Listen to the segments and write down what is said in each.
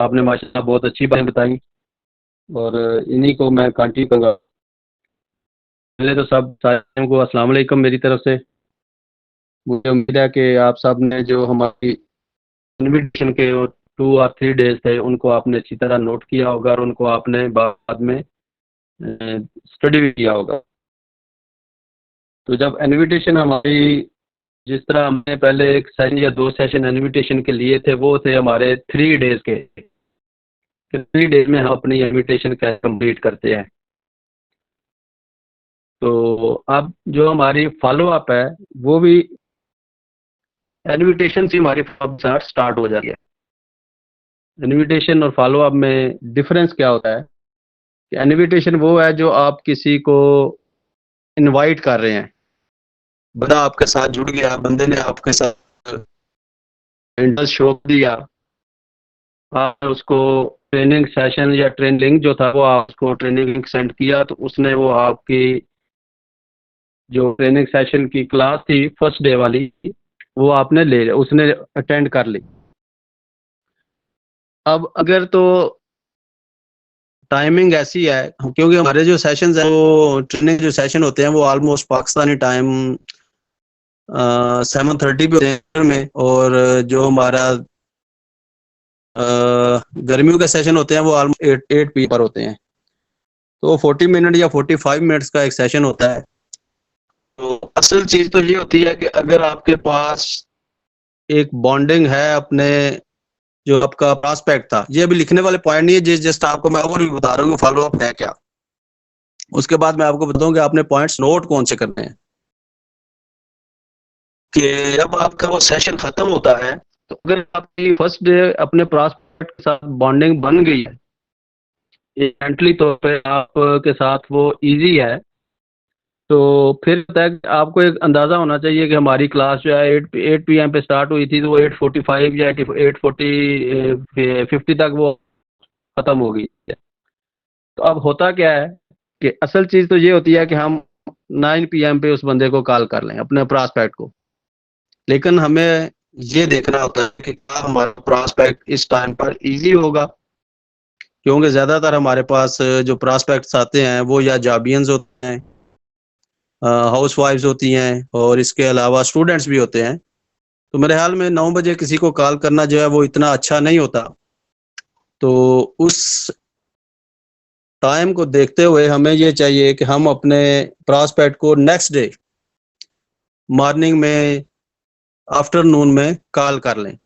आपने माशाल्लाह बहुत अच्छी बातें बताई और इन्हीं को मैं कंटिन्यू करूँगा। पहले तो सब साथियों को अस्सलाम वालेकुम मेरी तरफ से। मुझे उम्मीद है कि आप सब ने जो हमारी इनविटेशन के 2 और 3 डेज थे उनको आपने अच्छी तरह नोट किया होगा और उनको आपने बाद में स्टडी भी किया होगा। तो जब इनविटेशन हमारी, जिस तरह हमने पहले एक सेशन या 2 सेशन इनविटेशन के लिए थे, वो थे हमारे 3 डेज के। 3 डेज में हम अपनी इनविटेशन कैसे कंप्लीट करते हैं। तो अब जो हमारी फॉलो अप है वो भी इनविटेशन से हमारी स्टार्ट हो जाती है। इनविटेशन और फॉलो अप में डिफरेंस क्या होता है कि इनविटेशन वो है जो आप किसी को इनवाइट कर रहे हैं, बंदा आपके साथ जुड़ गया, बंदे ने आपके साथ इंटरेस्ट शो दिया, आप उसको ट्रेनिंग सेशन या ट्रेनिंग लिंक जो था वो आप उसको ट्रेनिंग लिंक सेंड किया, तो उसने वो आपकी जो ट्रेनिंग सेशन की क्लास थी फर्स्ट डे वाली वो आपने उसने अटेंड कर ली। अब अगर तो टाइमिंग ऐसी है, क्योंकि हमारे जो सेशंस हैं वो ट्रेनिंग जो सेशन होते हैं वो ऑलमोस्ट पाकिस्तानी टाइम 7:30 पे होते हैं में, और जो हमारा गर्मियों के सेशन होते हैं वो ऑलमोस्ट 8 पी पर होते हैं। तो 40 मिनट या 45 मिनट्स का एक सेशन होता है। तो असल चीज तो ये होती है कि अगर आपके पास एक बॉन्डिंग है अपने, जो आपका प्रॉस्पेक्ट था, ये अभी लिखने वाले पॉइंट नहीं है, जस्ट आपको मैं ओवरव्यू बता रहा हूँ फॉलो अप है क्या। उसके बाद मैं आपको बताऊँ कि आपने पॉइंट्स नोट कौन से करने हैं। कि जब आपका वो सेशन खत्म होता है तो अगर आपकी फर्स्ट डे अपने प्रॉस्पेक्ट के साथ बॉन्डिंग बन गई है, मेंटली तौर पे आपके साथ वो इजी है, तो फिर तक आपको एक अंदाज़ा होना चाहिए कि हमारी क्लास जो है 8 PM पे स्टार्ट हुई थी, तो वो 8:45 या 8:50 तक वो ख़त्म हो गई है। तो अब होता क्या है कि असल चीज़ तो ये होती है कि हम 9 PM पे उस बंदे को कॉल कर लें, अपने प्रॉस्पेक्ट को। लेकिन हमें ये देखना होता है कि क्या हमारा प्रॉस्पेक्ट इस टाइम पर इजी होगा, क्योंकि ज़्यादातर हमारे पास जो प्रॉस्पेक्ट्स आते हैं वो या जॉबियंस होते हैं, हाउस वाइफ्स होती हैं, और इसके अलावा स्टूडेंट्स भी होते हैं। तो मेरे ख्याल में 9 बजे किसी को कॉल करना जो है वो इतना अच्छा नहीं होता। तो उस टाइम को देखते हुए हमें ये चाहिए कि हम अपने प्रॉस्पेक्ट को नेक्स्ट डे मॉर्निंग में, आफ्टरनून में कॉल कर लें।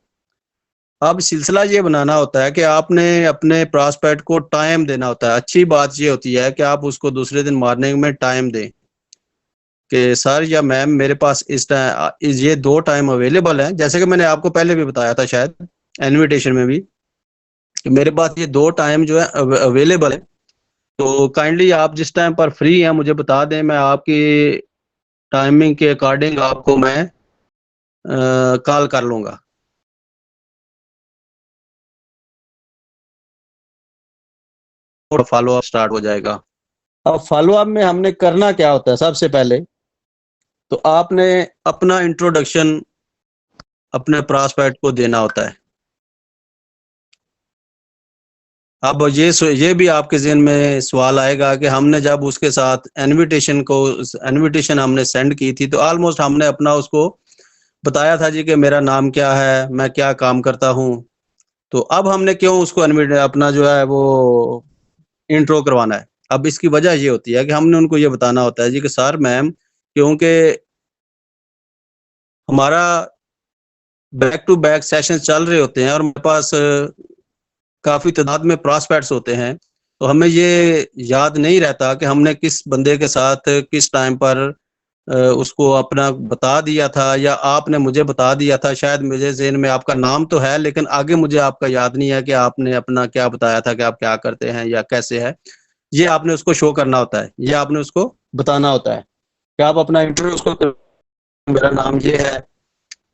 अब सिलसिला ये बनाना होता है कि आपने अपने प्रॉस्पेक्ट को टाइम देना होता है। अच्छी बात ये होती है कि आप उसको दूसरे दिन मॉर्निंग में टाइम दें कि सर या मैम मेरे पास इस टाइम ये 2 टाइम अवेलेबल हैं। जैसे कि मैंने आपको पहले भी बताया था शायद इनविटेशन में भी, कि मेरे पास ये 2 टाइम जो है अवेलेबल है, तो काइंडली आप जिस टाइम पर फ्री हैं मुझे बता दें, मैं आपकी टाइमिंग के अकॉर्डिंग आपको मैं कॉल कर लूँगा। और फॉलो अप स्टार्ट हो जाएगा। अब फॉलो अप में हमने करना क्या होता है, सबसे पहले तो आपने अपना इंट्रोडक्शन अपने प्रॉस्पेक्ट को देना होता है। अब ये भी आपके ज़हन में सवाल आएगा कि हमने जब उसके साथ इनविटेशन हमने सेंड की थी, तो ऑलमोस्ट हमने अपना उसको बताया था जी कि मेरा नाम क्या है, मैं क्या काम करता हूँ। तो अब हमने क्यों उसको अपना जो है वो इंट्रो करवाना है। अब इसकी वजह ये होती है कि हमने उनको ये बताना होता है जी कि सर मैम, क्योंकि हमारा बैक टू बैक सेशन चल रहे होते हैं और मेरे पास काफ़ी तादाद में प्रॉस्पेक्ट्स होते हैं, तो हमें ये याद नहीं रहता कि हमने किस बंदे के साथ किस टाइम पर उसको अपना बता दिया था, या आपने मुझे बता दिया था। शायद मेरे ज़हन में आपका नाम तो है, लेकिन आगे मुझे आपका याद नहीं है कि आपने अपना क्या बताया था कि आप क्या करते हैं या कैसे है। ये आपने उसको शो करना होता है, ये आपने उसको बताना होता है कि आप अपना इंट्रो उसको, मेरा नाम ये है,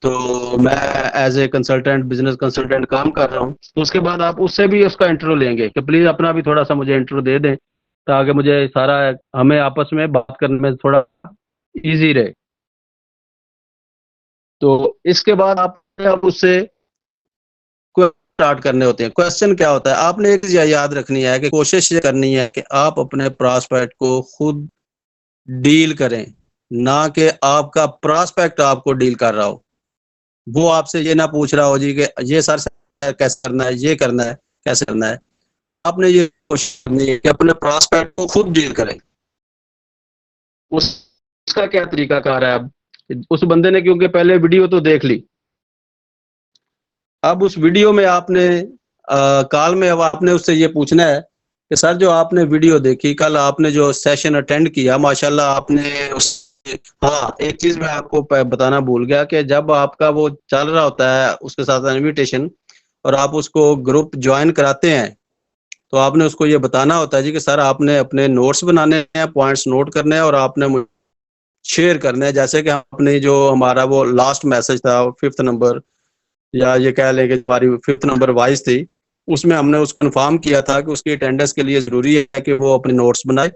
तो मैं as a consultant, business consultant काम कर रहा हूँ। तो उसके बाद आप उससे भी उसका इंट्रो लेंगे कि प्लीज़ अपना भी थोड़ा सा मुझे इंट्रो दे दें, ताकि मुझे सारा, हमें आपस में बात करने में थोड़ा इजी रहे। तो इसके बाद आप अब उससे स्टार्ट करने होते हैं। क्वेश्चन क्या होता है, आपने एक चीज याद रखनी है कि कोशिश ये करनी है कि आप अपने प्रॉस्पेक्ट को खुद डील करें, ना कि आपका प्रॉस्पेक्ट आपको डील कर रहा हो। वो आपसे ये ना पूछ रहा हो जी कि ये सर कैसे करना है, ये करना है, कैसे करना है। आपने ये कोशिश करनी है कि अपने प्रॉस्पेक्ट को खुद डील करें। उसका क्या तरीका कार है? अब उस बंदे ने क्योंकि पहले वीडियो तो देख ली, अब उस वीडियो में आपने कॉल में अब आपने उससे ये पूछना है कि सर जो आपने वीडियो देखी, कल आपने जो सेशन अटेंड किया, माशाल्लाह आपने उस, हाँ एक चीज मैं आपको बताना भूल गया कि जब आपका वो चल रहा होता है उसके साथ इनविटेशन और आप उसको ग्रुप ज्वाइन कराते हैं, तो आपने उसको ये बताना होता है जी कि सर आपने अपने नोट्स बनाने हैं, पॉइंट्स नोट करने हैं और आपने शेयर करने हैं। जैसे कि आपने जो हमारा वो लास्ट मैसेज था 5th नंबर, या ये कह लें कि हमारी 5th नंबर वाइज थी, उसमें हमने उसको इन्फॉर्म किया था कि उसकी अटेंडेंस के लिए जरूरी है कि वो अपने नोट्स बनाए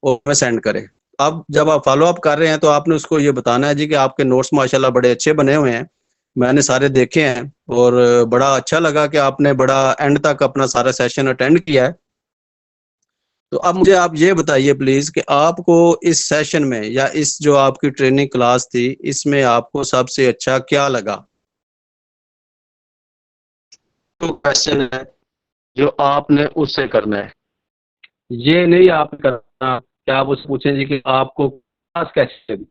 और हमें सेंड करे। अब जब आप फॉलो अप कर रहे हैं तो आपने उसको ये बताना है जी कि आपके नोट्स माशाल्लाह बड़े अच्छे बने हुए हैं, मैंने सारे देखे हैं और बड़ा अच्छा लगा कि आपने बड़ा एंड तक अपना सारा सेशन अटेंड किया है। तो अब मुझे आप ये बताइए प्लीज कि आपको इस सेशन में या इस जो आपकी ट्रेनिंग क्लास थी, इसमें आपको सबसे अच्छा क्या लगा? तो क्वेश्चन है जो आपने उससे करना है, ये नहीं आप करना कि आप उससे पूछें जी कि आपको क्लास कैसी लगी।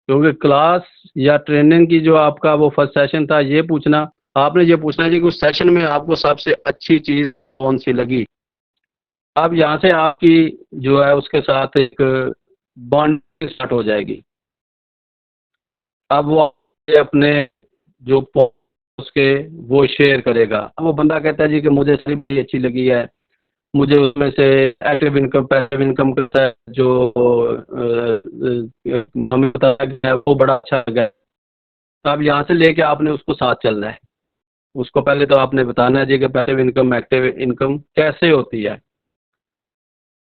क्योंकि क्लास या ट्रेनिंग की जो आपका वो फर्स्ट सेशन था, ये पूछना, आपने ये पूछना है जी कि उस सेशन में आपको सबसे अच्छी चीज कौन सी लगी। अब यहाँ से आपकी जो है उसके साथ एक बॉन्डिंग स्टार्ट हो जाएगी। अब वो अपने जो उसके वो शेयर करेगा। अब वो बंदा कहता है जी कि मुझे स्लिप भी अच्छी लगी है, मुझे उसमें से एक्टिव इनकम पैसिव इनकम करता है जो हमें पता है वो बड़ा अच्छा लगा है। तो अब यहाँ से लेके आपने उसको साथ चलना है। उसको पहले तो आपने बताना है जी कि पैसिव इनकम एक्टिव इनकम कैसे होती है।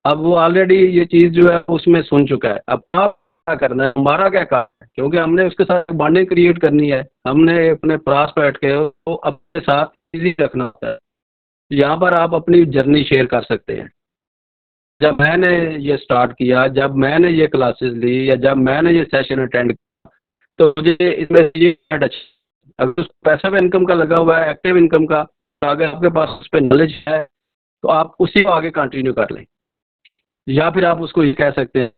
अब वो ऑलरेडी ये चीज़ जो है उसमें सुन चुका है। अब आप क्या करना है, हमारा क्या काम है, क्योंकि हमने उसके साथ बॉन्डिंग क्रिएट करनी है, हमने अपने पास बैठ के तो अपने साथ इजी रखना होता है। यहाँ पर आप अपनी जर्नी शेयर कर सकते हैं। जब मैंने ये स्टार्ट किया, जब मैंने ये क्लासेस ली या जब मैंने ये सेशन अटेंड किया, तो मुझे इसमें ये टच, अगर उसको पैसिव इनकम का लगा हुआ है, एक्टिव इनकम का, तो अगर आपके पास उस पर नॉलेज है तो आप उसी को आगे कंटिन्यू कर लें। या फिर आप उसको ये कह सकते हैं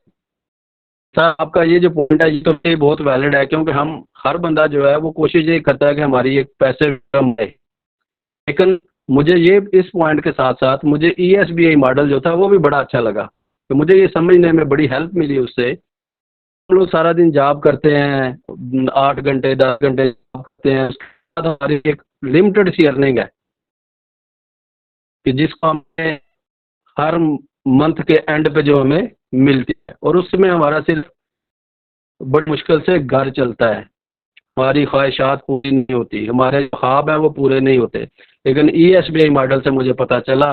सर आपका ये जो पॉइंट है ये तो ये बहुत वैलिड है, क्योंकि हम हर बंदा जो है वो कोशिश ये करता है कि हमारी एक पैसिव इनकम है। लेकिन मुझे ये इस पॉइंट के साथ साथ मुझे ESBI मॉडल जो था वो भी बड़ा अच्छा लगा, तो मुझे ये समझने में बड़ी हेल्प मिली उससे। हम लोग सारा दिन जॉब करते हैं, 8 घंटे 10 घंटे जॉब करते हैं, उसके बाद हमारी एक लिमिटेड सी अर्निंग है कि जिसको हमें हर मंथ के एंड पे जो हमें मिलती है, और उसमें हमारा सिर्फ बड़ी मुश्किल से घर चलता है, हमारी ख्वाहिशात पूरी नहीं होती, हमारे जो ख्वाब हैं वो पूरे नहीं होते। लेकिन ESBI मॉडल से मुझे पता चला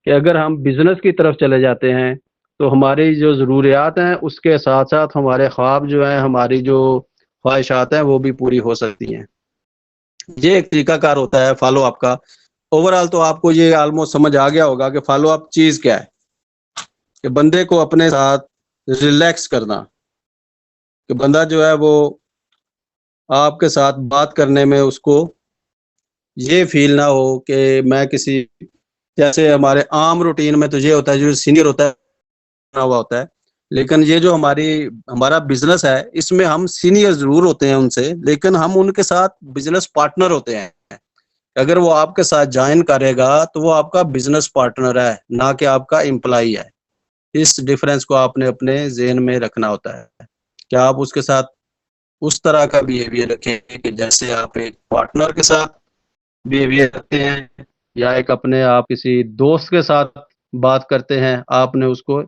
कि अगर हम बिजनेस की तरफ चले जाते हैं तो हमारी जो ज़रूरियात हैं उसके साथ साथ हमारे ख्वाब जो हैं, हमारी जो ख्वाहिशात हैं वो भी पूरी हो सकती हैं। ये एक तरीकाकार होता है फॉलो अप का। ओवरऑल तो आपको ये ऑलमोस्ट समझ आ गया होगा कि फॉलो अप चीज़ क्या है, कि बंदे को अपने साथ रिलैक्स करना, कि बंदा जो है वो आपके साथ बात करने में उसको ये फील ना हो कि मैं किसी, जैसे हमारे आम रूटीन में तो ये होता है जो सीनियर होता है बना हुआ होता है, लेकिन ये जो हमारा बिजनेस है इसमें हम सीनियर जरूर होते हैं उनसे, लेकिन हम उनके साथ बिजनेस पार्टनर होते हैं। अगर वो आपके साथ ज्वाइन करेगा तो वो आपका बिजनेस पार्टनर है, ना कि आपका एम्प्लॉय है। इस डिफरेंस को आपने अपने जेहन में रखना होता है। क्या आप उसके साथ उस तरह का बिहेवियर रखें कि जैसे आप एक पार्टनर के साथ बिहेवियर रखते हैं, या एक अपने आप किसी दोस्त के साथ बात करते हैं, आपने उसको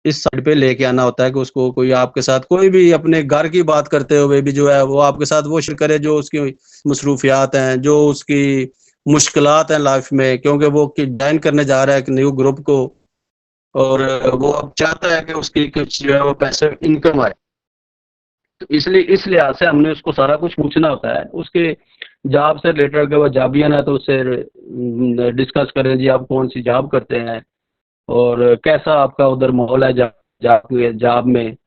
इस साइड पे लेके आना होता है कि उसको कोई आपके साथ कोई भी अपने घर की बात करते हुए भी जो है वो आपके साथ वो शेयर करे जो उसकी मसरूफियात हैं, जो उसकी मुश्किलात हैं लाइफ में, क्योंकि वो ज्वाइन करने जा रहा है एक न्यू ग्रुप को और वो अब चाहता है कि उसकी कुछ जो है वो पैसे इनकम आए। तो इसलिए इस लिहाज से हमने उसको सारा कुछ पूछना होता है, उसके जॉब से रिलेटेड अगर वो जॉबियन है तो उससे डिस्कस करें जी आप कौन सी जॉब करते हैं और कैसा आपका उधर माहौल है जॉब में,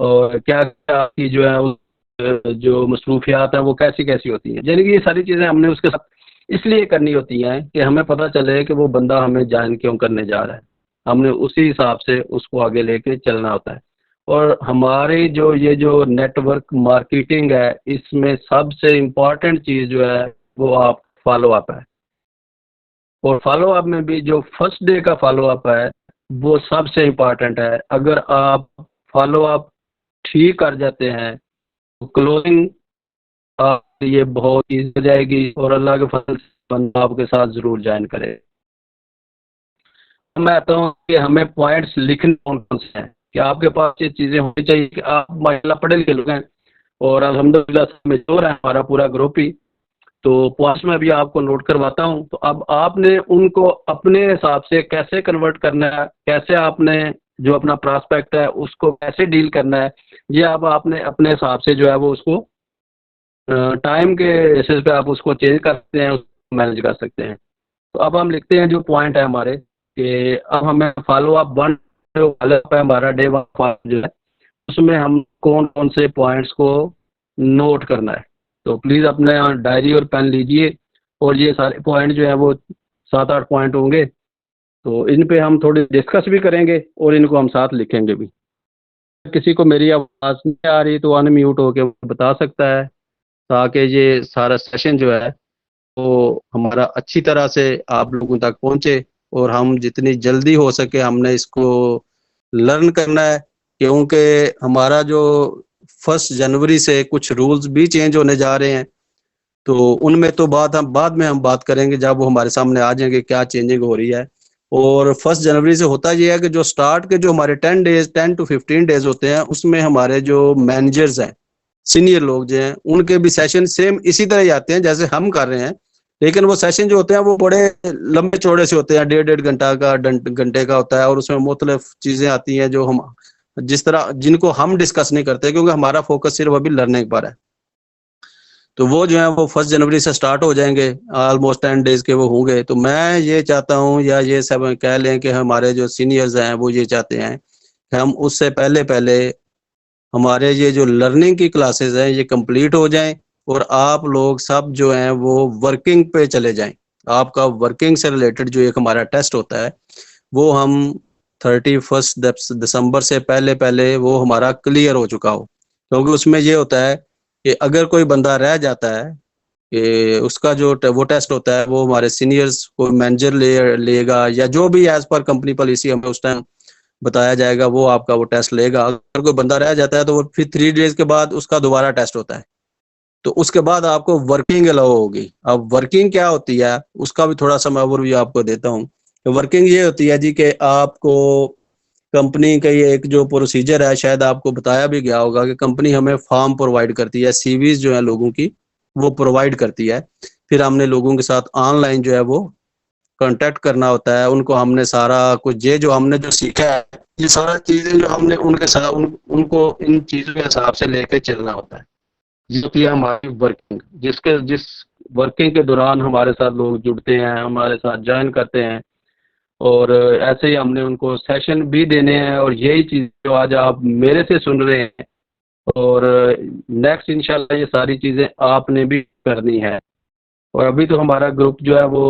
और क्या क्या आपकी जो है जो मसरूफियात है वो कैसी कैसी होती हैं। यानी कि ये सारी चीज़ें हमने उसके साथ इसलिए करनी होती हैं कि हमें पता चले कि वो बंदा हमें ज्वाइन क्यों करने जा रहा है, हमने उसी हिसाब से उसको आगे लेके चलना होता है। और हमारी जो ये जो नेटवर्क मार्केटिंग है इसमें सबसे इम्पॉर्टेंट चीज़ जो है वो आप फॉलो अप है। और फॉलो अप में भी जो फर्स्ट डे का फॉलो अप है वो सबसे इम्पॉर्टेंट है। अगर आप फॉलो अप ठीक कर जाते हैं तो क्लोजिंग आप ये बहुत ईजी हो जाएगी और अल्लाह के फजल से बंदा आपके साथ ज़रूर ज्वाइन करे। मैं कहता हूँ कि हमें पॉइंट्स लिखने कौन कौन से हैं कि आपके पास ये चीज़ें होनी चाहिए कि आप माशाल्लाह पढ़े लिखे लोग हैं और अल्हम्दुलिल्लाह मेच्योर है हमारा पूरा ग्रुप ही। तो पॉइंट्स में भी आपको नोट करवाता हूँ। तो अब आपने उनको अपने हिसाब से कैसे कन्वर्ट करना है, कैसे आपने जो अपना प्रॉस्पेक्ट है उसको कैसे डील करना है, ये अब आपने अपने हिसाब से जो है वो उसको टाइम के बेसिस पे आप उसको चेंज कर सकते हैं, उसको मैनेज कर सकते हैं। तो अब हम लिखते हैं जो पॉइंट है हमारे कि अब हमें फॉलो अप वन जो फॉलो अप है हमारा डे वन जो है उसमें हम कौन कौन से पॉइंट्स को नोट करना है। तो प्लीज़ अपने डायरी और पेन लीजिए और ये सारे पॉइंट जो है वो 7-8 पॉइंट होंगे। तो इन पे हम थोड़ी डिस्कस भी करेंगे और इनको हम साथ लिखेंगे भी। किसी को मेरी आवाज़ नहीं आ रही तो अनम्यूट होके बता सकता है ताकि ये सारा सेशन जो है वो हमारा अच्छी तरह से आप लोगों तक पहुंचे और हम जितनी जल्दी हो सके हमने इसको लर्न करना है। क्योंकि हमारा जो 1 जनवरी से कुछ रूल्स भी चेंज होने जा रहे हैं तो उनमें तो बाद में हम बात करेंगे जब वो हमारे सामने आ जाएंगे क्या चेंजिंग हो रही है। और 1 जनवरी से होता ये है कि जो स्टार्ट के जो हमारे 10 to 15 डेज होते हैं उसमें हमारे जो मैनेजर्स हैं सीनियर लोग जो हैं उनके भी सेशन सेम इसी तरह ही आते हैं जैसे हम कर रहे हैं। लेकिन वो सेशन जो होते हैं वो बड़े लंबे चौड़े से होते हैं, 1.5 घंटा का घंटे का होता है और उसमें मुख्तलिफ चीजें आती हैं जो हम जिस तरह जिनको हम डिस्कस नहीं करते क्योंकि हमारा फोकस सिर्फ अभी लर्निंग पर है। तो वो जो है वो 1 जनवरी से स्टार्ट हो जाएंगे, ऑलमोस्ट 10 डेज के वो होंगे। तो मैं ये चाहता हूँ या ये सब कह लें कि हमारे जो सीनियर्स हैं वो ये चाहते हैं कि हम उससे पहले पहले हमारे ये जो लर्निंग की क्लासेस हैं ये कंप्लीट हो जाएं और आप लोग सब जो हैं वो वर्किंग पे चले जाएं। आपका वर्किंग से रिलेटेड जो एक हमारा टेस्ट होता है वो हम 31 दिसंबर से पहले पहले वो हमारा क्लियर हो चुका हो। क्योंकि उसमें ये होता है कि अगर कोई बंदा रह जाता है कि उसका जो वो टेस्ट होता है वो हमारे सीनियर्स को मैनेजर लेगा या जो भी एज पर कंपनी पॉलिसी हमें उस टाइम बताया जाएगा वो आपका वो टेस्ट लेगा। अगर कोई बंदा रह जाता है तो वो फिर 3 डेज के बाद उसका दोबारा टेस्ट होता है। तो उसके बाद आपको वर्किंग अलाउ होगी। अब वर्किंग क्या होती है उसका भी थोड़ा सा मैं ओवरव्यू आपको देता हूँ। तो वर्किंग ये होती है जी कि आपको कंपनी का ये एक जो प्रोसीजर है शायद आपको बताया भी गया होगा कि कंपनी हमें फॉर्म प्रोवाइड करती है, सीवीज जो है लोगों की वो प्रोवाइड करती है। फिर हमने लोगों के साथ ऑनलाइन जो है वो कांटेक्ट करना होता है। उनको हमने सारा कुछ ये जो हमने जो सीखा है ये सारा चीजें जो हमने उनके साथ उनको इन चीजों के हिसाब से लेके चलना होता है। जो कि हमारी वर्किंग जिस वर्किंग के दौरान हमारे साथ लोग जुड़ते हैं, हमारे साथ ज्वाइन करते हैं और ऐसे ही हमने उनको सेशन भी देने हैं। और यही चीज़ जो आज आप मेरे से सुन रहे हैं और नेक्स्ट इंशाल्लाह ये सारी चीज़ें आपने भी करनी है। और अभी तो हमारा ग्रुप जो है वो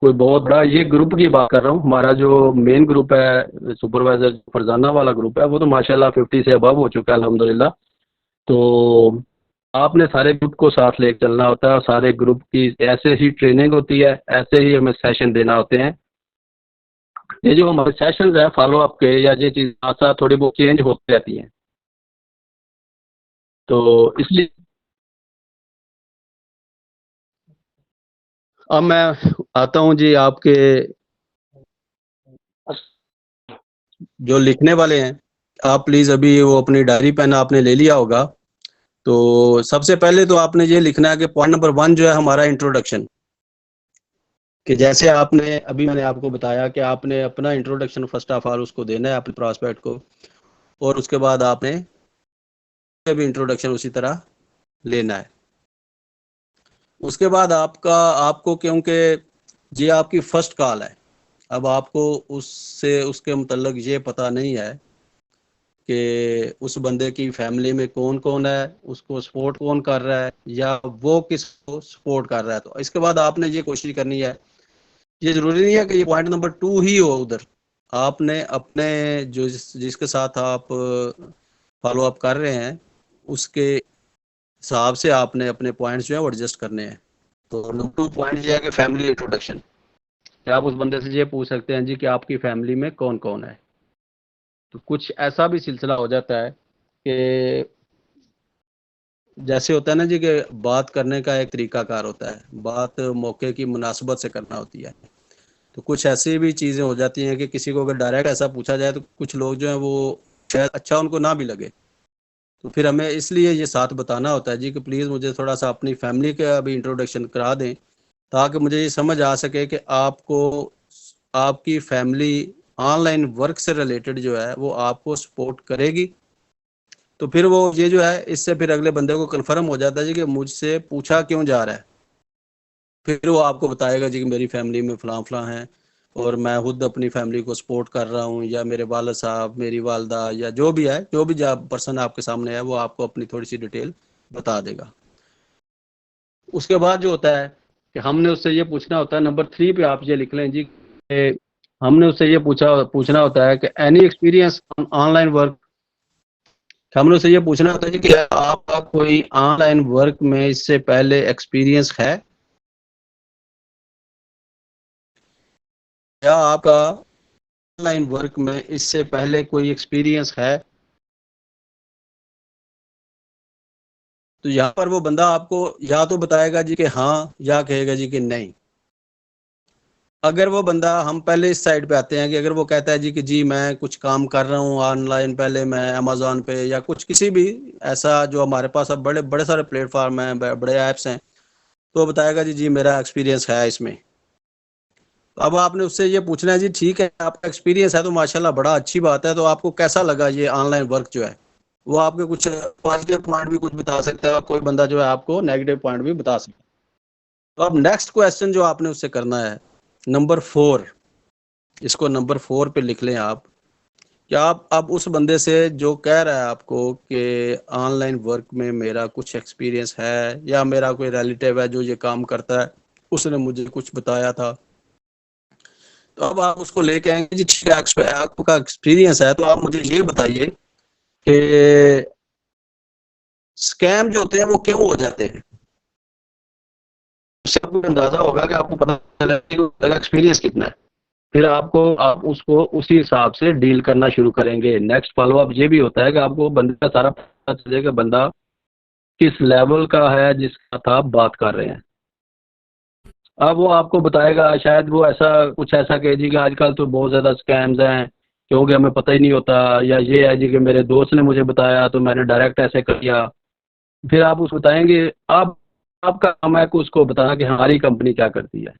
कोई बहुत बड़ा ये ग्रुप की बात कर रहा हूँ, हमारा जो मेन ग्रुप है सुपरवाइजर फरजाना वाला ग्रुप है वो तो माशाल्लाह 50 से अबव हो चुका है अल्हम्दुलिल्लाह। तो आपने सारे ग्रुप को साथ लेकर चलना होता है और सारे ग्रुप की ऐसे ही ट्रेनिंग होती है, ऐसे ही हमें सेशन देना होते हैं। ये जो हमारे सेशंस है फॉलो अप के या ये चीज़ आसा थोड़ी बहुत चेंज होती रहती हैं। तो इसलिए अब मैं आता हूँ जी आपके जो लिखने वाले हैं आप प्लीज अभी वो अपनी डायरी पेन आपने ले लिया होगा। तो सबसे पहले तो आपने ये लिखना है कि पॉइंट नंबर 1 जो है हमारा इंट्रोडक्शन, कि जैसे आपने अभी मैंने आपको बताया कि आपने अपना इंट्रोडक्शन फर्स्ट ऑफ ऑल उसको देना है अपने प्रॉस्पेक्ट को और उसके बाद आपने भी इंट्रोडक्शन उसी तरह लेना है। उसके बाद आपको क्योंकि ये आपकी फर्स्ट कॉल है, अब आपको उससे उसके मुतल्लिक ये पता नहीं है कि उस बंदे की फैमिली में कौन कौन है, उसको सपोर्ट कौन कर रहा है या वो किसको सपोर्ट कर रहा है। तो इसके बाद आपने ये कोशिश करनी है, ये जरूरी नहीं है कि ये पॉइंट नंबर 2 ही हो उधर, आपने अपने जिसके साथ आप फॉलो अप कर रहे हैं उसके हिसाब से आपने अपने पॉइंट्स जो है वो एडजस्ट करने हैं। तो नंबर 2 पॉइंट ये है कि फैमिली इंट्रोडक्शन। आप उस बंदे से ये पूछ सकते हैं जी कि आपकी फैमिली में कौन कौन है। तो कुछ ऐसा भी सिलसिला हो जाता है कि जैसे होता है ना जी कि बात करने का एक तरीकाकार होता है, बात मौके की मुनासबत से करना होती है। तो कुछ ऐसी भी चीज़ें हो जाती हैं कि किसी को अगर डायरेक्ट ऐसा पूछा जाए तो कुछ लोग जो हैं वो शायद अच्छा उनको ना भी लगे। तो फिर हमें इसलिए ये साथ बताना होता है जी कि प्लीज़ मुझे थोड़ा सा अपनी फैमिली का भी इंट्रोडक्शन करा दें, ताकि मुझे ये समझ आ सके कि आपको आपकी फैमिली ऑनलाइन वर्क से रिलेटेड जो है वो आपको सपोर्ट करेगी। तो फिर वो ये जो है इससे फिर अगले बंदे को कन्फर्म हो जाता है जी कि मुझसे पूछा क्यों जा रहा है। फिर वो आपको बताएगा जी कि मेरी फैमिली में फलां फलां है और मैं खुद अपनी फैमिली को सपोर्ट कर रहा हूँ, या मेरे वालिद साहब, मेरी वालदा, या जो भी है, जो भी पर्सन आपके सामने है वो आपको अपनी थोड़ी सी डिटेल बता देगा। उसके बाद जो होता है कि हमने उससे ये पूछना होता है, नंबर 3 पे आप ये लिख लें जी कि हमने उससे ये पूछना होता है कि एनी एक्सपीरियंस ऑनलाइन वर्क। हमने उससे ये पूछना होता है जी कि आपका कोई ऑनलाइन वर्क में इससे पहले एक्सपीरियंस है, या आपका ऑनलाइन वर्क में इससे पहले कोई एक्सपीरियंस है। तो यहाँ पर वो बंदा आपको या तो बताएगा जी कि हाँ, या कहेगा जी कि नहीं। अगर वो बंदा, हम पहले इस साइड पे आते हैं कि अगर वो कहता है जी कि जी मैं कुछ काम कर रहा हूँ ऑनलाइन, पहले मैं अमेजोन पे या कुछ किसी भी ऐसा जो हमारे पास अब बड़े बड़े सारे प्लेटफॉर्म हैं, बड़े ऐप्स हैं, तो वो बताएगा जी जी मेरा एक्सपीरियंस है इसमें। तो अब आपने उससे ये पूछना है जी ठीक है आपका एक्सपीरियंस है तो माशाल्लाह बड़ा अच्छी बात है, तो आपको कैसा लगा ये ऑनलाइन वर्क जो है। वो आपके कुछ पॉजिटिव पॉइंट भी कुछ बता सकता है, कोई बंदा जो है आपको नेगेटिव पॉइंट भी बता सकता है। तो अब नेक्स्ट क्वेश्चन जो आपने उससे करना है, नंबर 4, इसको नंबर 4 पे लिख लें आप। क्या आप अब उस बंदे से जो कह रहा है आपको कि ऑनलाइन वर्क में मेरा कुछ एक्सपीरियंस है या मेरा कोई रिलेटिव है जो ये काम करता है, उसने मुझे कुछ बताया था, तो अब आप उसको लेके आएंगे जी ठीक है आपका एक्सपीरियंस है, तो आप मुझे ये बताइए कि स्कैम जो होते हैं वो क्यों हो जाते हैं। उससे आपको अंदाजा होगा कि आपको पता चलेगा एक्सपीरियंस कितना है। फिर आप उसको उसी हिसाब से डील करना शुरू करेंगे। नेक्स्ट फॉलो अप ये भी होता है कि आपको बंदे का सारा पता चलेगा बंदा किस लेवल का है जिसका साथ आप बात कर रहे हैं। अब वो आपको बताएगा, शायद वो ऐसा कुछ ऐसा कहे जी कि आजकल तो बहुत ज़्यादा स्कैम्स हैं क्योंकि हमें पता ही नहीं होता, या ये है जी कि मेरे दोस्त ने मुझे बताया तो मैंने डायरेक्ट ऐसे कर दिया। फिर आप उसको बताएंगे, आप आपका काम है कि उसको बताना कि हमारी कंपनी क्या करती है।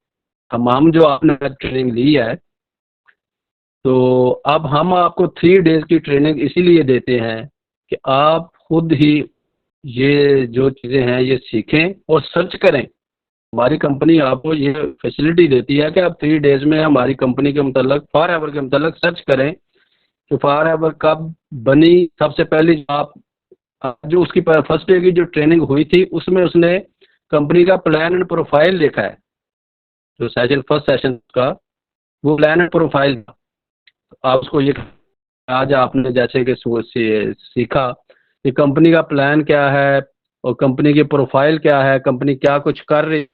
हम जो आपने ट्रेनिंग ली है, तो अब हम आपको 3 डेज की ट्रेनिंग इसीलिए देते हैं कि आप खुद ही ये जो चीज़ें हैं ये सीखें और सर्च करें। हमारी कंपनी आपको ये फैसिलिटी देती है कि आप 3 डेज में हमारी कंपनी के मतलब फॉर एवर के मतलब सर्च करें कि फॉर एवर कब बनी। सबसे पहले जो उसकी फर्स्ट डे की जो ट्रेनिंग हुई थी उसमें उसने कंपनी का प्लान एंड प्रोफाइल देखा है। जो सेशन फर्स्ट सेशन का वो प्लान एंड प्रोफाइल, आप उसको ये आज आपने जैसे कि सीखा कि कंपनी का प्लान क्या है और कंपनी की प्रोफाइल क्या है, कंपनी क्या कुछ कर रही है,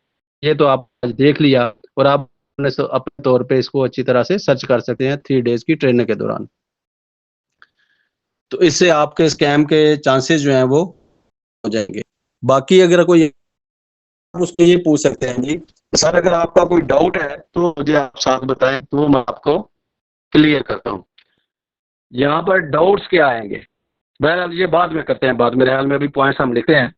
ये तो आप आज देख लिया और आप अपने तौर पे इसको अच्छी तरह से सर्च कर सकते हैं 3 डेज की ट्रेनिंग के दौरान। तो इससे आपके स्कैम के चांसेस जो हैं वो हो जाएंगे। बाकी अगर कोई, आप उसको ये पूछ सकते हैं जी सर अगर आपका कोई डाउट है तो मुझे आप साथ बताएं तो मैं आपको क्लियर करता हूँ। यहाँ पर डाउट्स क्या आएंगे, बहरहाल ये बाद में करते हैं, बाद मेरे ख्याल में अभी पॉइंट्स हम लिखते हैं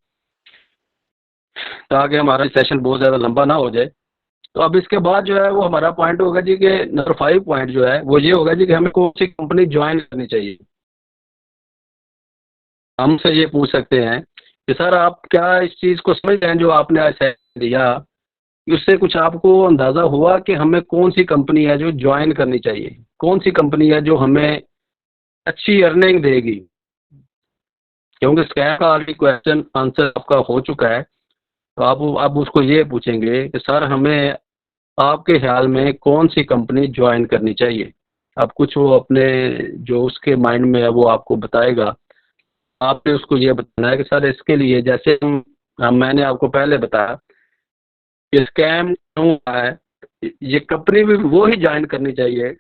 ताकि हमारा सेशन बहुत ज़्यादा लंबा ना हो जाए। तो अब इसके बाद जो है वो हमारा पॉइंट होगा जी कि नंबर 5 पॉइंट जो है वो ये होगा जी कि हमें कौन सी कंपनी ज्वाइन करनी चाहिए। हमसे ये पूछ सकते हैं कि सर आप क्या इस चीज़ को समझ रहे हैं जो आपने आज दिया कि उससे कुछ आपको अंदाजा हुआ कि हमें कौन सी कंपनी है जो ज्वाइन करनी चाहिए, कौन सी कंपनी है जो हमें अच्छी अर्निंग देगी? क्योंकि स्कैम का ऑलरेडी क्वेश्चन आंसर आपका हो चुका है, तो आप उसको ये पूछेंगे कि सर हमें आपके ख्याल में कौन सी कंपनी ज्वाइन करनी चाहिए। अब कुछ वो अपने जो उसके माइंड में है वो आपको बताएगा। आपने उसको ये बताना है कि सर इसके लिए जैसे मैंने आपको पहले बताया कि स्कैम क्यों हुआ है, ये कंपनी भी वो ही ज्वाइन करनी चाहिए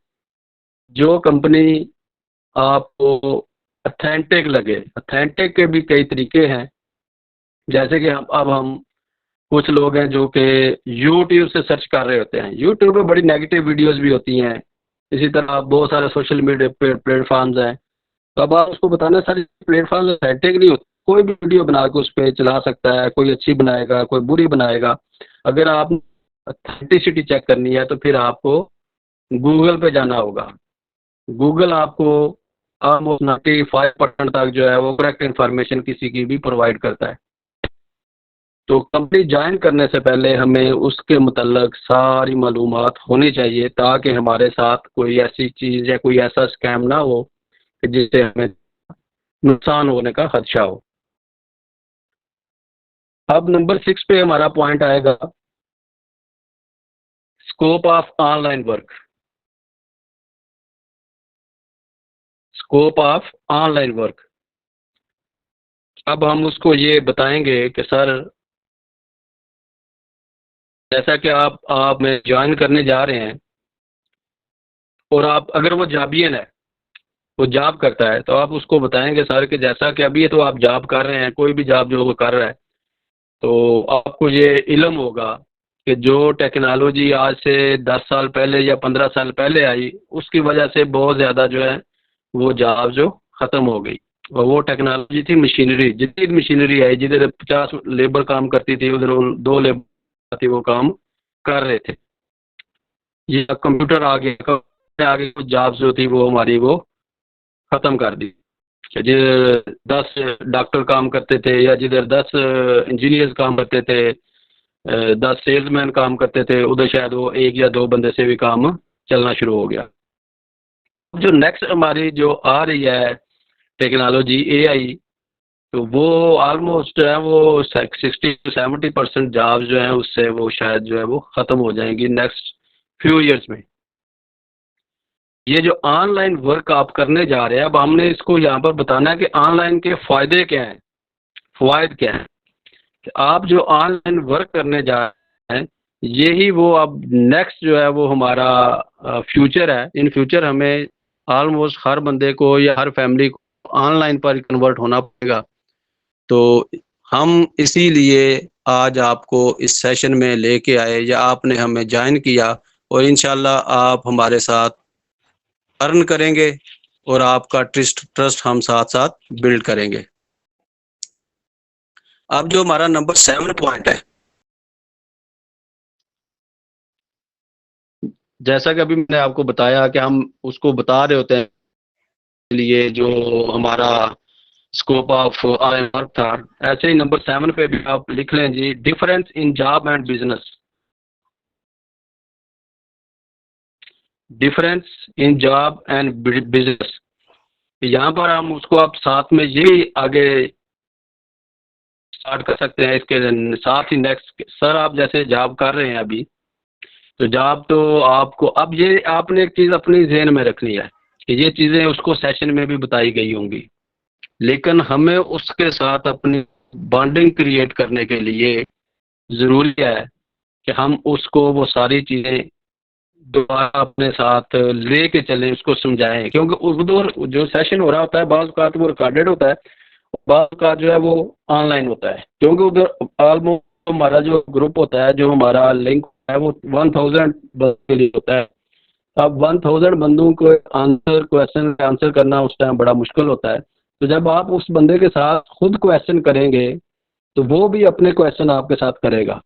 जो कंपनी आपको ऑथेंटिक लगे। ऑथेंटिक के भी कई तरीके हैं, जैसे कि हम कुछ लोग हैं जो कि यूट्यूब से सर्च कर रहे होते हैं, यूट्यूब पे बड़ी नेगेटिव वीडियोस भी होती हैं, इसी तरह बहुत सारे सोशल मीडिया प्लेटफॉर्म्स हैं। तो अब आप उसको बताना सर प्लेटफॉर्म ऑथेंटिक नहीं होता, कोई भी वीडियो बना के उस पर चला सकता है, कोई अच्छी बनाएगा कोई बुरी बनाएगा। अगर आप ऑथेंटिसिटी चेक करनी है तो फिर आपको गूगल पे जाना होगा। गूगल आपको ऑलमोस्ट 95% तक जो है वो करेक्ट इन्फॉर्मेशन किसी की भी प्रोवाइड करता है। तो कंपनी ज्वाइन करने से पहले हमें उसके मुतल्लक सारी मालूमात होनी चाहिए ताकि हमारे साथ कोई ऐसी चीज़ या कोई ऐसा स्कैम ना हो कि जिससे हमें नुकसान होने का खदशा हो। अब नंबर 6 पे हमारा पॉइंट आएगा scope of online work. Scope of online work, अब हम उसको ये बताएंगे कि सर जैसा कि आप में ज्वाइन करने जा रहे हैं और आप अगर वो जाबियन है, वो जॉब करता है, तो आप उसको बताएंगे सर कि जैसा कि अभी तो आप जॉब कर रहे हैं, कोई भी जॉब जो वो कर रहा है, तो आपको ये इल्म होगा कि जो टेक्नोलॉजी आज से 10 साल पहले या 15 साल पहले आई, उसकी वजह से बहुत ज़्यादा जो है वो जॉब जो ख़त्म हो गई। और वो टेक्नोलॉजी थी मशीनरी। जितनी मशीनरी आई, जिधर 50 लेबर काम करती थी उधर 2 लेबर थी वो काम कर रहे थे। ये कंप्यूटर आ गया, कंप्यूटर आगे कुछ जॉब्स जो थी वो हमारी वो ख़त्म कर दी। जिधर 10 डॉक्टर काम करते थे या जिधर 10 इंजीनियर्स काम करते थे, 10 सेल्समैन काम करते थे, उधर शायद वो 1 या 2 बंदे से भी काम चलना शुरू हो गया। जो नेक्स्ट हमारी जो आ रही है टेक्नोलॉजी एआई, तो वो ऑलमोस्ट जो है वो 60 to 70% जॉब्स जो हैं उससे वो शायद जो है वो ख़त्म हो जाएंगी नेक्स्ट फ्यू ईयर्स में। ये जो ऑनलाइन वर्क आप करने जा रहे हैं, अब हमने इसको यहाँ पर बताना है कि ऑनलाइन के फ़ायदे क्या हैं, फ़वाइद क्या हैं। कि आप जो ऑनलाइन वर्क करने जा रहे हैं, यही वो अब नेक्स्ट जो है वो हमारा फ्यूचर है। इन फ्यूचर हमें ऑलमोस्ट हर बंदे को या हर फैमिली को ऑनलाइन पर कन्वर्ट होना पड़ेगा। तो हम इसीलिए आज आपको इस सेशन में लेके आए या आपने हमें ज्वाइन किया, और इंशाल्लाह आप हमारे साथ अर्न करेंगे और आपका ट्रस्ट हम साथ साथ बिल्ड करेंगे। अब जो हमारा नंबर 7 पॉइंट है, जैसा कि अभी मैंने आपको बताया कि हम उसको बता रहे होते हैं लिए जो हमारा स्कोप ऑफ ऑनलाइन वर्क था, ऐसे ही नंबर 7 पे भी आप लिख लें जी, difference in job and business. Difference in job and business, यहाँ पर हम उसको आप साथ में ये आगे स्टार्ट कर सकते हैं। इसके साथ ही नेक्स्ट, सर आप जैसे जॉब कर रहे हैं अभी, तो जॉब तो आपको अब ये आपने एक चीज़ अपनी जहन में रखनी है कि ये चीज़ें उसको सेशन में भी बताई गई होंगी, लेकिन हमें उसके साथ अपनी बॉन्डिंग क्रिएट करने के लिए ज़रूरी है कि हम उसको वो सारी चीज़ें दोबारा अपने साथ लेके चलें, उसको समझाएं। क्योंकि उधर जो सेशन हो रहा होता है बाज़ का तो वो रिकॉर्डेड होता है, बाज़ का जो है वो ऑनलाइन होता है। क्योंकि उधर ऑलमोस्ट हमारा जो ग्रुप होता है, जो हमारा लिंक है वो 1000 के लिए होता है। अब 1000 बंदों को आंसर क्वेश्चन का आंसर करना उस टाइम बड़ा मुश्किल होता है। तो जब आप उस बंदे के साथ खुद क्वेश्चन करेंगे तो वो भी अपने क्वेश्चन आपके साथ करेगा।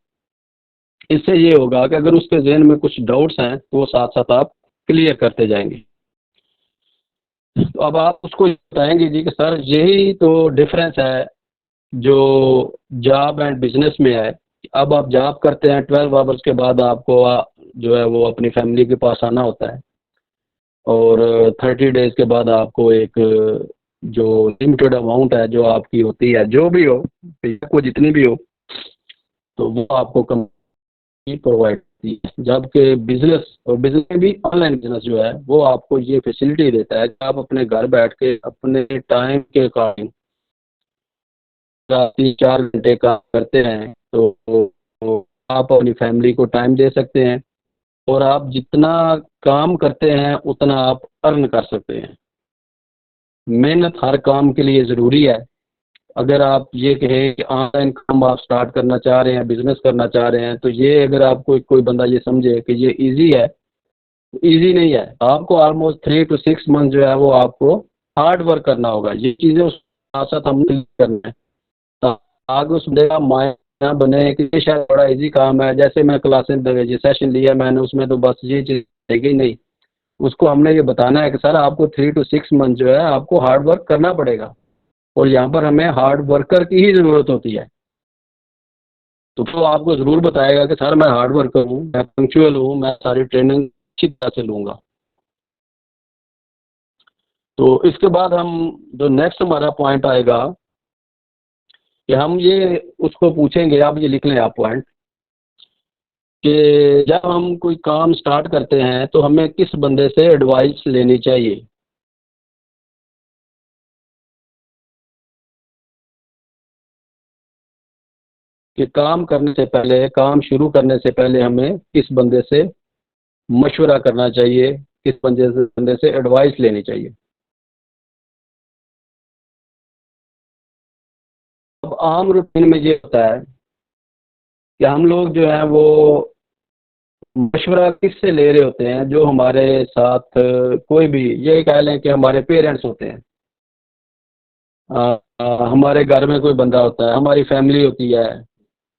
इससे ये होगा कि अगर उसके जहन में कुछ डाउट्स हैं तो वो साथ साथ आप क्लियर करते जाएंगे। तो अब आप उसको बताएंगे जी कि सर यही तो डिफरेंस है जो जॉब एंड बिजनेस में है। अब आप जॉब करते हैं, 12 आवर्स के बाद आपको जो है वो अपनी फैमिली के पास आना होता है, और 30 डेज के बाद आपको एक जो लिमिटेड अमाउंट है जो आपकी होती है, जो भी हो, को जितनी भी हो, तो वो आपको कंपनी प्रोवाइड करती है। जबकि बिजनेस, और बिजनेस में भी ऑनलाइन बिजनेस जो है वो आपको ये फैसिलिटी देता है कि आप अपने घर बैठ के अपने टाइम के अकॉर्डिंग 3-4 घंटे काम करते हैं, तो आप अपनी फैमिली को टाइम दे सकते हैं, और आप जितना काम करते हैं उतना आप अर्न कर सकते हैं। मेहनत हर काम के लिए ज़रूरी है। अगर आप ये कहें कि ऑनलाइन काम आप स्टार्ट करना चाह रहे हैं, बिजनेस करना चाह रहे हैं, तो ये अगर आपको कोई बंदा ये समझे कि ये इजी है, तो इजी नहीं है। आपको ऑलमोस्ट 3 to 6 मंथ जो है वो आपको हार्ड वर्क करना होगा। ये चीज़ें उस साथ साथ हमने करना है, आगे उस बंदे का माइंड ना बने कि ये शायद बड़ा इजी काम है। जैसे मैं क्लासेस ये सेशन लिया मैंने, उसमें तो बस ये चीज़ रहेगी नहीं, उसको हमने ये बताना है कि सर आपको 3 to 6 मंथ जो है आपको हार्ड वर्क करना पड़ेगा, और यहाँ पर हमें हार्ड वर्कर की ही ज़रूरत होती है। तो आपको ज़रूर बताएगा कि सर मैं हार्ड वर्कर हूँ, मैं पंक्चुअल हूँ, मैं सारी ट्रेनिंग अच्छी तरह से लूँगा। तो इसके बाद हम जो नेक्स्ट हमारा पॉइंट आएगा कि हम ये उसको पूछेंगे, आप ये लिख लें आप पॉइंट, कि जब हम कोई काम स्टार्ट करते हैं तो हमें किस बंदे से एडवाइस लेनी चाहिए। कि काम करने से पहले, काम शुरू करने से पहले हमें किस बंदे से मशवरा करना चाहिए, किस बंदे से एडवाइस लेनी चाहिए। अब आम रूटीन में ये होता है कि हम लोग जो है वो मशवरा किससे ले रहे होते हैं, जो हमारे साथ कोई भी, ये कह लें कि हमारे पेरेंट्स होते हैं, हमारे घर में कोई बंदा होता है, हमारी फैमिली होती है,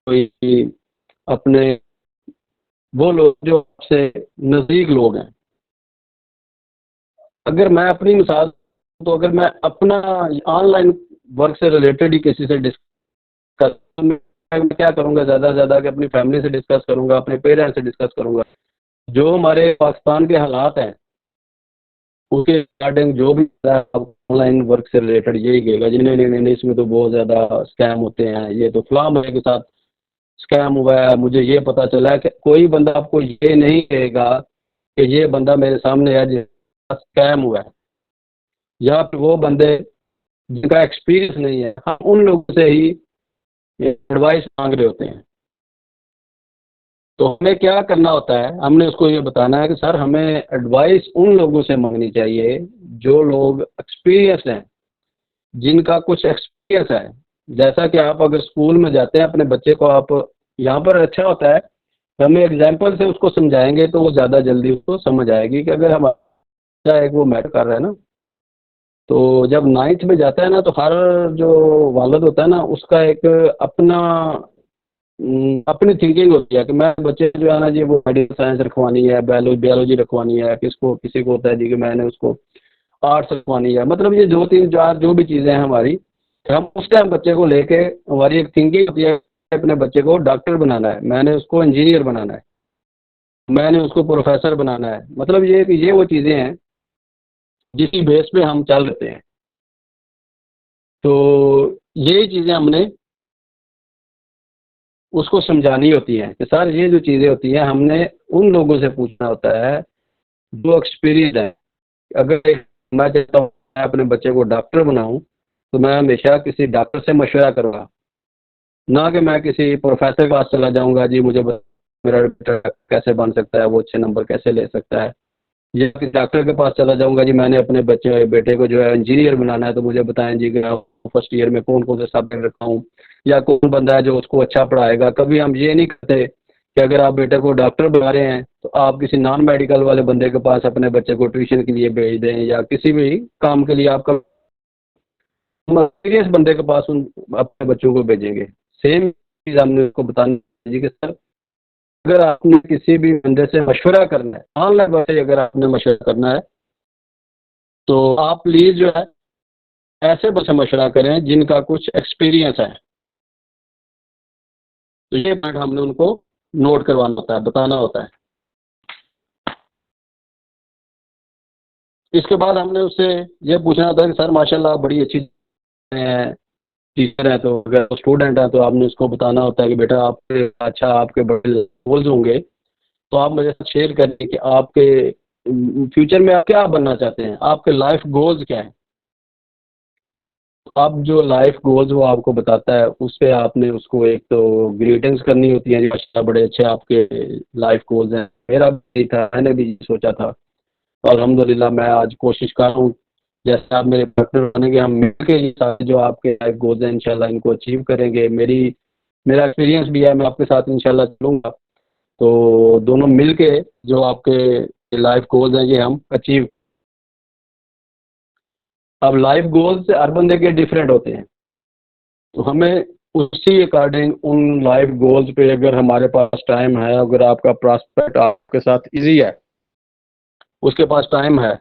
कोई अपने, वो लोग जो आपसे नज़दीक लोग हैं। अगर मैं अपनी मिसाल, तो अगर मैं अपना ऑनलाइन वर्क से रिलेटेड ही किसी से डिस्कस, मैं क्या करूँगा, ज़्यादा से ज़्यादा कि अपनी फैमिली से डिस्कस करूँगा, अपने पेरेंट्स से डिस्कस करूँगा। जो हमारे पाकिस्तान के हालात हैं उसके रिगार्डिंग जो भी ऑनलाइन वर्क से रिलेटेड यही कहेगा जी नहीं नहीं नहीं, इसमें तो बहुत ज़्यादा स्कैम होते हैं, ये तो फलां बंदे के साथ स्कैम हुआ है, मुझे ये पता चला है। कि कोई बंदा आपको ये नहीं कहेगा कि ये बंदा मेरे सामने है जिसका स्कैम हुआ है, या फिर वो बंदे जिनका एक्सपीरियंस नहीं है, हम उन लोगों से ही एडवाइस मांग रहे होते हैं। तो हमें क्या करना होता है, हमने उसको ये बताना है कि सर हमें एडवाइस उन लोगों से मांगनी चाहिए जो लोग एक्सपीरियंस हैं, जिनका कुछ एक्सपीरियंस है। जैसा कि आप अगर स्कूल में जाते हैं अपने बच्चे को, आप यहाँ पर अच्छा होता है, हमें एग्जाम्पल से उसको समझाएंगे तो वो ज़्यादा जल्दी उसको समझ आएगी। कि अगर हम अच्छा एक वो मैटर कर रहे हैं ना, तो जब 9th में जाता है ना, तो हर जो वालिद होता है ना, उसका एक अपना अपनी थिंकिंग होती है कि मैं बच्चे जो है ना जी, वो मेडिकल साइंस रखवानी है, बायोलॉजी रखवानी है, किसको किसी को होता है जी कि मैंने उसको आर्ट्स रखवानी है। मतलब ये 2-3-4 जो भी चीज़ें हैं हमारी, हम उस टाइम बच्चे को लेके, हमारी एक थिंकिंग होती है अपने बच्चे को डॉक्टर बनाना है, मैंने उसको इंजीनियर बनाना है, मैंने उसको प्रोफेसर बनाना है। मतलब ये कि ये वो चीज़ें हैं जिसी बेस पे हम चल रहे हैं। तो यही चीज़ें हमने उसको समझानी होती हैं कि सर ये जो चीज़ें होती हैं हमने उन लोगों से पूछना होता है जो एक्सपीरियंस है। अगर मैं चाहता हूँ मैं अपने बच्चे को डॉक्टर बनाऊं, तो मैं हमेशा किसी डॉक्टर से मशवरा करूँगा, ना कि मैं किसी प्रोफेसर के पास चला जाऊंगा जी मुझे मेरा बेटा कैसे बन सकता है, वो अच्छे नंबर कैसे ले सकता है, या किसी डॉक्टर के पास चला जाऊंगा जी मैंने अपने बच्चे बेटे को जो है इंजीनियर बनाना है, तो मुझे बताएं जी कि फर्स्ट ईयर में कौन कौन से सब्जेक्ट रखाऊं, या कौन बंदा है जो उसको अच्छा पढ़ाएगा। कभी हम ये नहीं करते कि अगर आप बेटे को डॉक्टर बना रहे हैं तो आप किसी नॉन मेडिकल वाले बंदे के पास अपने बच्चे को ट्यूशन के लिए भेज दें, या किसी भी काम के लिए आपका सीरियस बंदे के पास उन अपने बच्चों को भेजेंगे। सेम चीज़ हमने उसको बताना जी कि सर अगर आपने किसी भी बंदे से मशवरा करना है, ऑनलाइन से अगर आपने मशवरा करना है, तो आप प्लीज़ जो है ऐसे बच्चे मशवरा करें जिनका कुछ एक्सपीरियंस है। तो ये पॉइंट हमने उनको नोट करवाना होता है, बताना होता है। इसके बाद हमने उससे ये पूछना होता है कि सर माशाल्लाह बड़ी अच्छी टीचर है, तो अगर स्टूडेंट है तो आपने उसको बताना होता है कि बेटा आपके अच्छा आपके बड़े गोल्स होंगे, तो आप मेरे साथ शेयर करें कि आपके फ्यूचर में आप क्या बनना चाहते हैं, आपके लाइफ गोल्स क्या हैं। अब जो लाइफ गोल्स वो आपको बताता है, उस पे आपने उसको एक तो ग्रीटिंग्स करनी होती है, अच्छा बड़े अच्छे आपके लाइफ गोल्स हैं, मेरा भी था, मैंने भी सोचा था, और अल्हम्दुलिल्लाह मैं आज कोशिश कर रहा हूँ जैसे आप मेरे पार्टनर बनेंगे, हम मिलकर ये सारे जो आपके लाइफ गोल्स हैं इंशाल्लाह इनको अचीव करेंगे। मेरा एक्सपीरियंस भी है, मैं आपके साथ इंशाल्लाह चलूँगा, तो दोनों मिलके जो आपके लाइफ गोल्स हैं ये हम अचीव। अब लाइफ गोल्स हर बंदे के डिफरेंट होते हैं, तो हमें उसी अकॉर्डिंग उन लाइफ गोल्स पे अगर हमारे पास टाइम है, अगर आपका प्रॉस्पेक्ट आपके साथ इजी है, उसके पास टाइम है,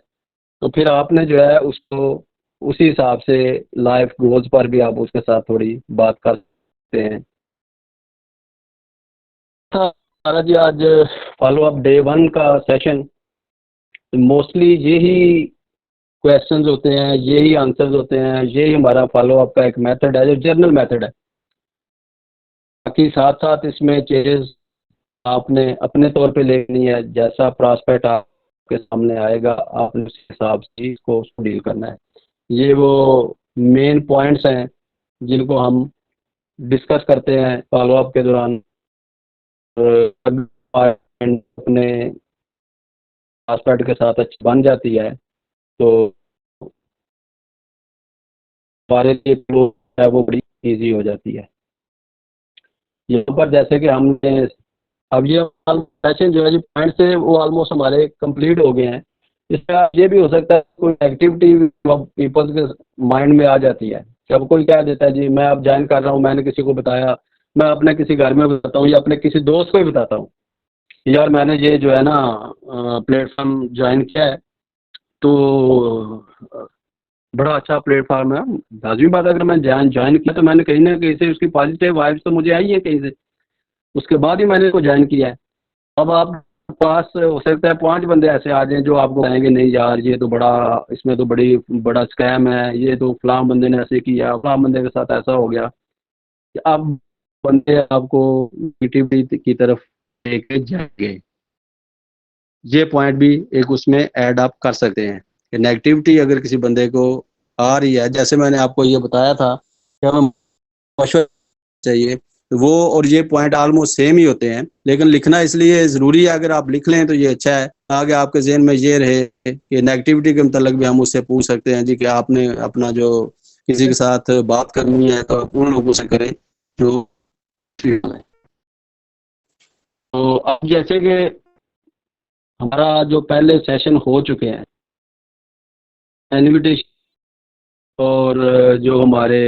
तो फिर आपने जो है उसको उसी हिसाब से लाइफ गोल्स पर भी आप उसके साथ थोड़ी बात कर सकते हैं। हमारा जी आज फॉलो अप डे 1 का सेशन मोस्टली यही क्वेश्चंस होते हैं, यही आंसर्स होते हैं, यही हमारा फॉलो अप का एक मेथड है जो जर्नल मेथड है। बाकी साथ साथ इसमें चेंजेस आपने अपने तौर पे लेनी है, जैसा प्रॉस्पेक्ट आपके सामने आएगा आपने उस हिसाब से इसको उसको डील करना है। ये वो मेन पॉइंट्स हैं जिनको हम डिस्कस करते हैं फॉलो अप के दौरान। अपने प्रॉस्पेक्ट के साथ अच्छी बन जाती है तो हमारे लिए जो है वो बड़ी इजी हो जाती है। यहाँ पर जैसे कि हमने अब ये सेशन जो है जी पॉइंट से वो ऑलमोस्ट हमारे कंप्लीट हो गए हैं। इसमें ये भी हो सकता है कोई एक्टिविटी पीपल्स के माइंड में आ जाती है, जब कोई कह देता है जी मैं अब ज्वाइन कर रहा हूँ, मैंने किसी को बताया, मैं अपने किसी घर में बताता हूँ या अपने किसी दोस्त को ही बताता हूँ यार मैंने ये जो है ना प्लेटफॉर्म ज्वाइन किया है, तो बड़ा अच्छा प्लेटफॉर्म है। लाजमी बात है, अगर मैं ज्वाइन किया तो मैंने कहीं ना कहीं से उसकी पॉजिटिव वाइब्स तो मुझे आई है कहीं से, उसके बाद ही मैंने इसको ज्वाइन किया है। अब आप पास हो सकता है 5 बंदे ऐसे आ जाएं जो आपको कहेंगे नहीं यार ये तो बड़ा, इसमें तो बड़ा स्कैम है, ये तो फलां बंदे ने ऐसे किया, फलां बंदे के साथ ऐसा हो गया, कि आप बंदे आपको नेगेटिविटी की तरफ लेके जाएंगे। ये पॉइंट भी एक उसमें ऐड आप कर सकते हैं कि नेगेटिविटी अगर किसी बंदे को आ रही है, जैसे मैंने आपको ये बताया था कि हमें मशवरा चाहिए, तो वो और ये पॉइंट ऑलमोस्ट सेम ही होते हैं, लेकिन लिखना इसलिए ज़रूरी है, अगर आप लिख लें तो ये अच्छा है, आगे आपके जहन में ये रहे कि नेगेटिविटी के मतलब भी हम उससे पूछ सकते हैं जी कि आपने अपना जो किसी के साथ बात करनी है तो उन लोगों से करें जो ठीक है। तो अब जैसे कि हमारा जो पहले सेशन हो चुके हैं इनविटेशन और जो हमारे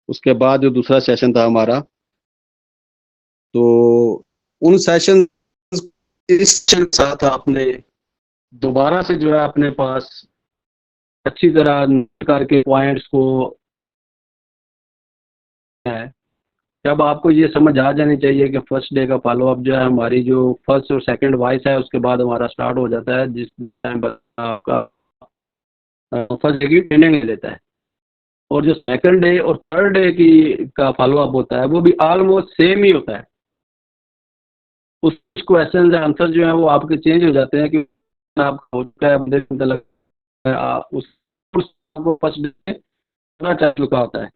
उसके बाद जो दूसरा सेशन था हमारा, तो उन सेशन इस सेशन के साथ आपने दोबारा से जो है अपने पास अच्छी तरह नोट करके पॉइंट्स को है, जब आपको ये समझ आ जानी चाहिए कि फर्स्ट डे का फॉलो अप जो है हमारी जो फर्स्ट और सेकंड वॉइस है उसके बाद हमारा स्टार्ट हो जाता है, जिस टाइम आपका फर्स्ट डे की ट्रेनिंग ले लेता है, और जो सेकंड डे और थर्ड डे की का फॉलो अप होता है वो भी ऑलमोस्ट सेम ही होता है। उस क्वेश्चन आंसर जो है वो आपके चेंज हो जाते हैं कि आपका हो चुका है, मुझे लग उसको फर्स्ट डे पूरा चल चुका होता है।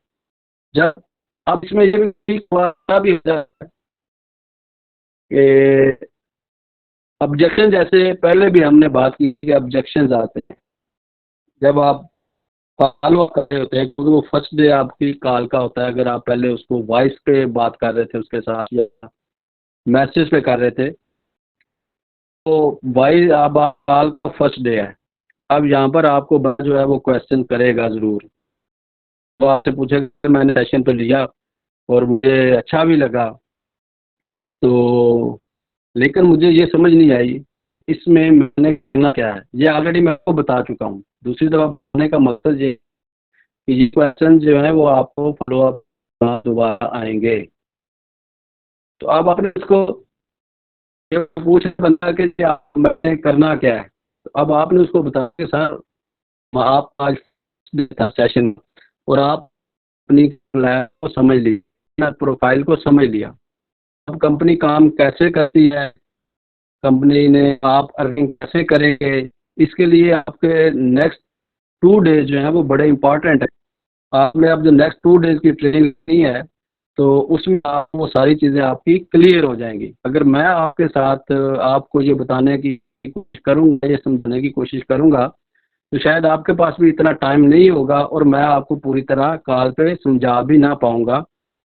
जब अब इसमें ये भी हो जाता है कि ऑब्जेक्शन, जैसे पहले भी हमने बात की कि ऑब्जेक्शंस आते हैं जब आप फॉलो कर रहे होते हैं, क्योंकि वो फर्स्ट डे आपकी कॉल का होता है, अगर आप पहले उसको वॉइस पे बात कर रहे थे उसके साथ या मैसेज पे कर रहे थे, तो वॉइस अब कॉल का फर्स्ट डे है। अब यहाँ पर आपको बंदा जो है वो क्वेश्चन करेगा ज़रूर, तो आपसे पूछेगा मैंने सेशन तो लिया और मुझे अच्छा भी लगा, तो लेकिन मुझे ये समझ नहीं आई इसमें मैंने करना क्या है, ये ऑलरेडी मैं आपको बता चुका हूँ। दूसरी तरफ बताने का मकसद ये कि ये क्वेश्चन जो है वो आपको फॉलो अप दोबारा आएंगे। तो अब आपने इसको ये पूछ बंदा कि मैंने करना क्या है, तो अब आपने उसको बताया कि सर आप आज था सेशन और आप अपनी को समझ ली, प्रोफाइल को समझ लिया, अब कंपनी काम कैसे करती है, कंपनी ने आप अर्निंग कैसे करेंगे, इसके लिए आपके नेक्स्ट 2 डेज जो है वो बड़े इंपॉर्टेंट है। आपने अब जो नेक्स्ट 2 डेज की ट्रेनिंग ली है तो उसमें आप वो सारी चीज़ें आपकी क्लियर हो जाएंगी। अगर मैं आपके साथ आपको ये बताने की कोशिश करूंगा, ये समझाने की कोशिश करूंगा, तो शायद आपके पास भी इतना टाइम नहीं होगा और मैं आपको पूरी तरह कॉल पे समझा भी ना पाऊंगा।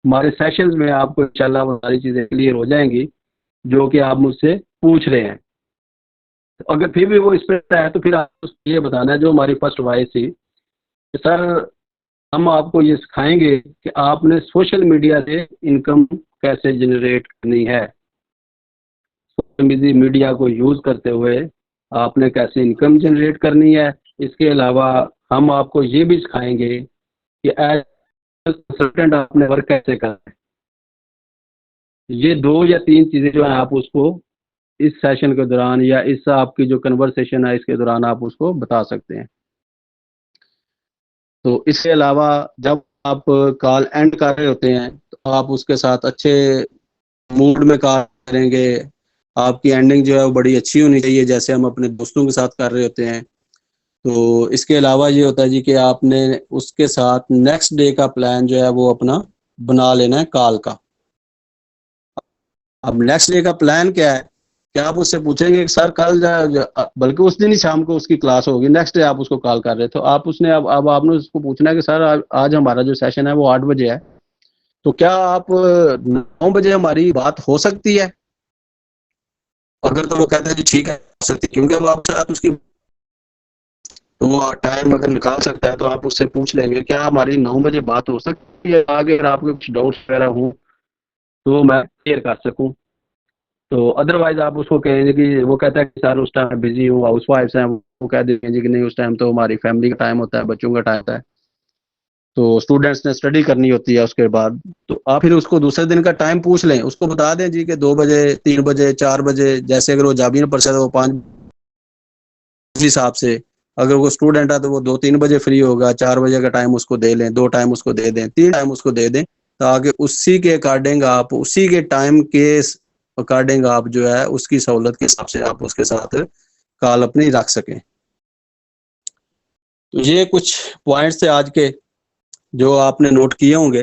हमारे सेशंस में आपको इंशाल्लाह वो सारी चीज़ें क्लियर हो जाएंगी जो कि आप मुझसे पूछ रहे हैं। तो अगर फिर भी वो इस पर है तो फिर आपको ये बताना है जो हमारी फर्स्ट वॉइस थी कि सर हम आपको ये सिखाएंगे कि आपने सोशल मीडिया से इनकम कैसे जनरेट करनी है। सोशल मीडिया को यूज़ करते हुए आपने कैसे इनकम जनरेट करनी है। इसके अलावा हम आपको ये भी सिखाएंगे कि एज कंसल्टेंट आपने वर्क कैसे करना है। ये 2 या 3 चीज़ें जो है आप उसको इस सेशन के दौरान या इस आपकी जो कन्वर्सेशन है इसके दौरान आप उसको बता सकते हैं। तो इसके अलावा जब आप कॉल एंड कर रहे होते हैं तो आप उसके साथ अच्छे मूड में कॉल करेंगे। आपकी एंडिंग जो है वो बड़ी अच्छी होनी चाहिए जैसे हम अपने दोस्तों के साथ कर रहे होते हैं। तो इसके अलावा ये होता है जी कि आपने उसके साथ नेक्स्ट डे का प्लान जो है वो अपना बना लेना है कॉल का। अब नेक्स्ट डे का प्लान क्या है, क्या आप उससे पूछेंगे कि सर कल बल्कि उस दिन ही शाम को उसकी क्लास होगी, नेक्स्ट डे आप उसको कॉल कर रहे, तो आप उसने अब आपने उसको पूछना है कि सर आज हमारा जो सेशन है वो 8 बजे है, तो क्या आप 9 बजे हमारी बात हो सकती है। अगर तो वो कहता है जी ठीक है हो सकती है, क्योंकि अब आपके साथ उसकी तो वो टाइम अगर निकाल सकता है तो आप उससे पूछ लेंगे क्या हमारी 9 बजे बात हो सकती है, आगे अगर आपके कुछ डाउट्स वगैरह हो तो मैं क्लियर कर सकूं। तो अदरवाइज आप उसको कहेंगे कि वो कहता है कि सर उस टाइम बिजी हूँ, हाउस वाइफ्स हैं, वो कह देंगे कि नहीं उस टाइम तो हमारी फैमिली का टाइम होता है, बच्चों का टाइम होता है, तो स्टूडेंट्स ने स्टडी करनी होती है उसके बाद। तो आप फिर उसको दूसरे दिन का टाइम पूछ लें, उसको बता दें जी कि 2 बजे 3 बजे 4 बजे, जैसे अगर वो जाबिन परसद है वो 5 हिसाब से, अगर वो स्टूडेंट है तो वो 2-3 बजे फ्री होगा, 4 बजे का टाइम उसको दे लें, 2 टाइम उसको दे दें, 3 टाइम उसको दे दें, ताकि उसी के अकॉर्डिंग आप उसी के टाइम के अकॉर्डिंग आप जो है उसकी सहूलत के हिसाब से आप उसके साथ कॉल अपनी रख सकें। तो ये कुछ पॉइंट्स थे आज के जो आपने नोट किए होंगे।